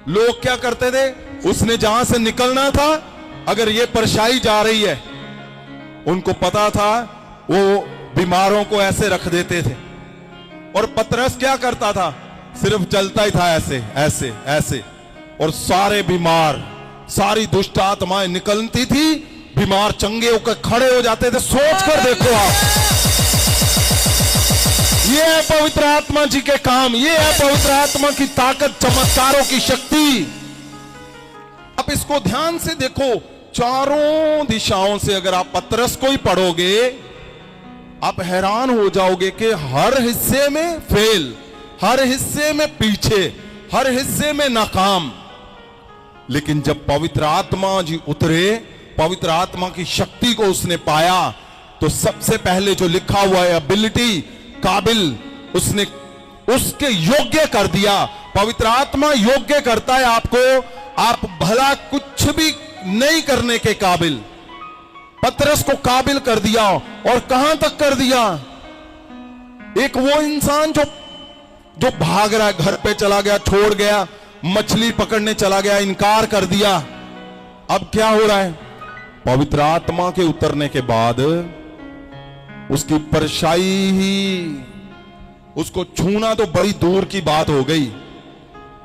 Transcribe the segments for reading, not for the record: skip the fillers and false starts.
लोग क्या करते थे, उसने जहां से निकलना था, अगर ये परछाई जा रही है, उनको पता था, वो बीमारों को ऐसे रख देते थे। और पतरस क्या करता था, सिर्फ चलता ही था ऐसे ऐसे ऐसे, और सारे बीमार, सारी दुष्ट आत्माएं निकलती थी, बीमार चंगे होकर खड़े हो जाते थे। सोच कर देखो आप, ये है पवित्र आत्मा जी के काम, ये है पवित्र आत्मा की ताकत, चमत्कारों की शक्ति। आप इसको ध्यान से देखो, चारों दिशाओं से अगर आप पतरस को ही पढ़ोगे, आप हैरान हो जाओगे कि हर हिस्से में फेल, हर हिस्से में पीछे, हर हिस्से में नाकाम। लेकिन जब पवित्र आत्मा जी उतरे, पवित्र आत्मा की शक्ति को उसने पाया, तो सबसे पहले जो लिखा हुआ है एबिलिटी, काबिल, उसने उसके योग्य कर दिया। पवित्र आत्मा योग्य करता है आपको, आप भला कुछ भी नहीं करने के काबिल। पतरस को काबिल कर दिया, और कहां तक कर दिया, एक वो इंसान जो भाग रहा है, घर पे चला गया, छोड़ गया, मछली पकड़ने चला गया, इनकार कर दिया। अब क्या हो रहा है, पवित्र आत्मा के उतरने के बाद उसकी परछाई ही, उसको छूना तो बड़ी दूर की बात हो गई।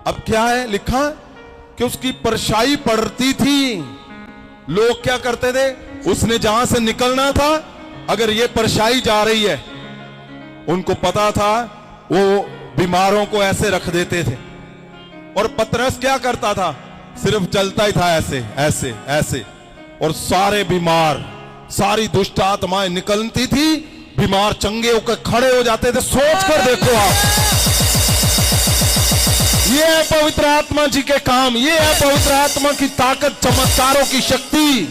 अब क्या है लिखा कि उसकी परछाई पड़ती थी। लोग क्या करते थे, उसने जहां से निकलना था, अगर ये परछाई जा रही है, उनको पता था, वो बीमारों को ऐसे रख देते थे। और पतरस क्या करता था, सिर्फ चलता ही था ऐसे ऐसे ऐसे, और सारे बीमार, सारी दुष्ट आत्माएं निकलती थी, बीमार चंगे होकर खड़े हो जाते थे। सोच कर देखो आप, ये है पवित्र आत्मा जी के काम, ये है पवित्र आत्मा की ताकत, चमत्कारों की शक्ति।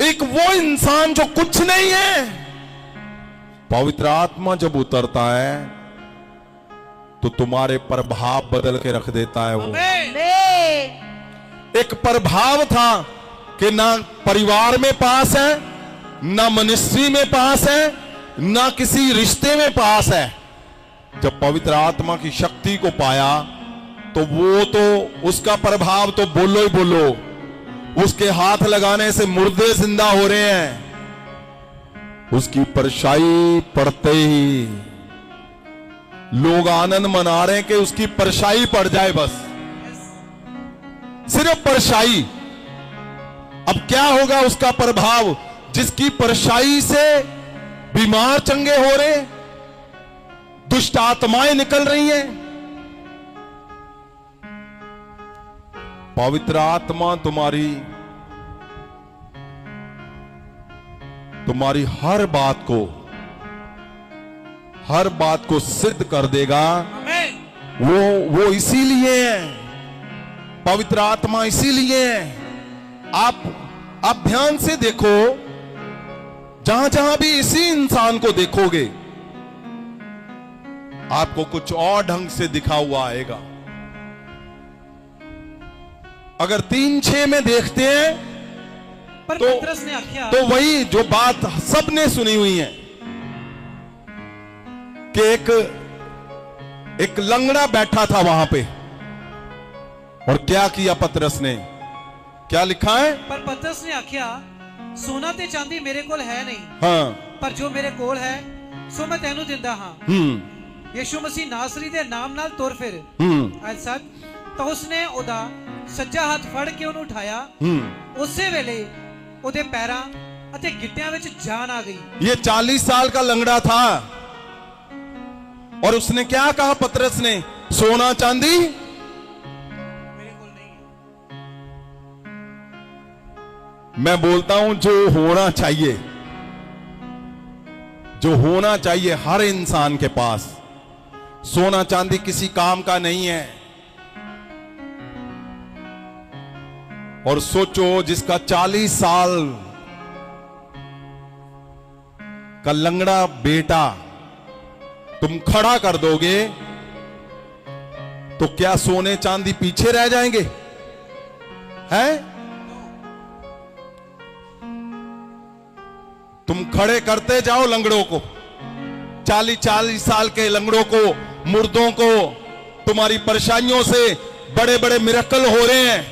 एक वो इंसान जो कुछ नहीं है, पवित्र आत्मा जब उतरता है तो तुम्हारे प्रभाव बदल के रख देता है। वो एक प्रभाव था कि ना परिवार में पास है, ना मिनिस्ट्री में पास है, ना किसी रिश्ते में पास है। जब पवित्र आत्मा की शक्ति को पाया, तो वो तो उसका प्रभाव तो बोलो ही बोलो, उसके हाथ लगाने से मुर्दे जिंदा हो रहे हैं। उसकी परछाई पड़ते ही लोग आनंद मना रहे हैं कि उसकी परछाई पड़ जाए, बस सिर्फ परछाई। अब क्या होगा उसका प्रभाव, जिसकी परछाई से बीमार चंगे हो रहे, दुष्ट आत्माएं निकल रही हैं। पवित्र आत्मा तुम्हारी हर बात को सिद्ध कर देगा। वो इसीलिए है, पवित्र आत्मा इसीलिए है। आप ध्यान से देखो, जहां जहां भी इसी इंसान को देखोगे, आपको कुछ और ढंग से दिखा हुआ आएगा। अगर 3:6 में देखते हैं, तो वही जो बात सबने सुनी हुई है कि एक लंगड़ा बैठा था वहां पे, और क्या किया पतरस ने, क्या लिखा है, पर पतरस ने आख्या, सोना ते चांदी मेरे कोल है नहीं, हाँ, पर जो मेरे कोल है सो मैं तेनू दिंदा हां। यीशु मसीह नासरी दे नाम नाल तुर फिर। ऐसा तो उसने ओदा सज्जा हाथ फड़ के ਉਹਨੂੰ उठाया। उसे वेले ਉਹਦੇ ਪੈਰਾਂ ਅਤੇ ਗਿੱਟਿਆਂ ਵਿੱਚ जान आ गई। ये 40 साल का लंगड़ा था, और उसने क्या कहा पतरस ने, सोना चांदी मेरे कोल नहीं है। मैं बोलता हूं जो होना चाहिए हर इंसान के पास। सोना चांदी किसी काम का नहीं है। और सोचो, जिसका 40 साल का लंगड़ा बेटा तुम खड़ा कर दोगे, तो क्या सोने चांदी पीछे रह जाएंगे? हैं? तुम खड़े करते जाओ लंगड़ों को, 40 साल के लंगड़ों को, मुर्दों को, तुम्हारी परेशानियों से बड़े बड़े मिरेकल हो रहे हैं,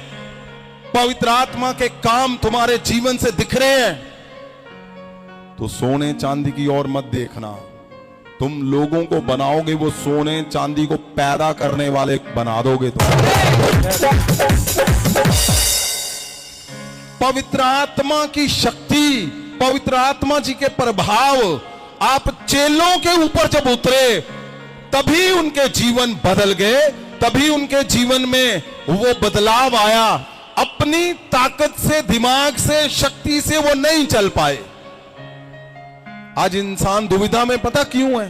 पवित्र आत्मा के काम तुम्हारे जीवन से दिख रहे हैं, तो सोने चांदी की ओर मत देखना। तुम लोगों को बनाओगे, वो सोने चांदी को पैदा करने वाले बना दोगे तुम। पवित्र आत्मा की शक्ति, पवित्र आत्मा जी के प्रभाव आप चेलों के ऊपर जब उतरे, तभी उनके जीवन बदल गए, तभी उनके जीवन में वो बदलाव आया। अपनी ताकत से, दिमाग से, शक्ति से वो नहीं चल पाए। आज इंसान दुविधा में पता क्यों है?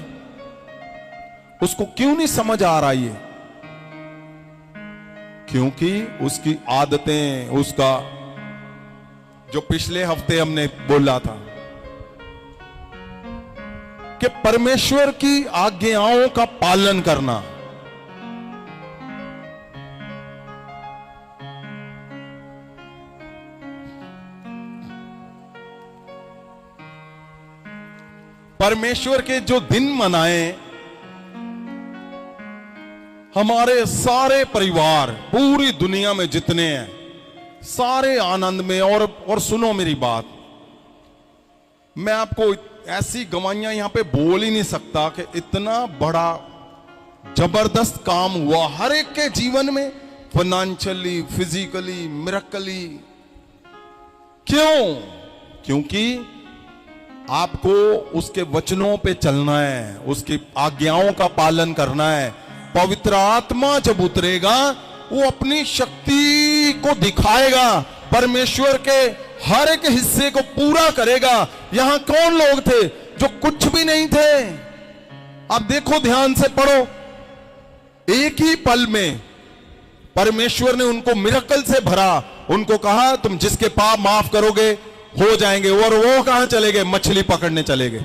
उसको क्यों नहीं समझ आ रहा ये? क्योंकि उसकी आदतें, उसका जो पिछले हफ्ते हमने बोला था कि परमेश्वर की आज्ञाओं का पालन करना, परमेश्वर के जो दिन मनाए, हमारे सारे परिवार पूरी दुनिया में जितने हैं सारे आनंद में। और सुनो मेरी बात, मैं आपको ऐसी गवाहियां यहां पे बोल ही नहीं सकता कि इतना बड़ा जबरदस्त काम हुआ हर एक के जीवन में, फाइनेंशियली, फिजिकली, मिरेकली। क्यों? क्योंकि आपको उसके वचनों पे चलना है, उसकी आज्ञाओं का पालन करना है। पवित्र आत्मा जब उतरेगा, वो अपनी शक्ति को दिखाएगा, परमेश्वर के हर एक हिस्से को पूरा करेगा। यहां कौन लोग थे जो कुछ भी नहीं थे? आप देखो, ध्यान से पढ़ो, एक ही पल में परमेश्वर ने उनको मिरेकल से भरा। उनको कहा तुम जिसके पाप माफ करोगे हो जाएंगे, और वो कहां चले गए? मछली पकड़ने चले गए।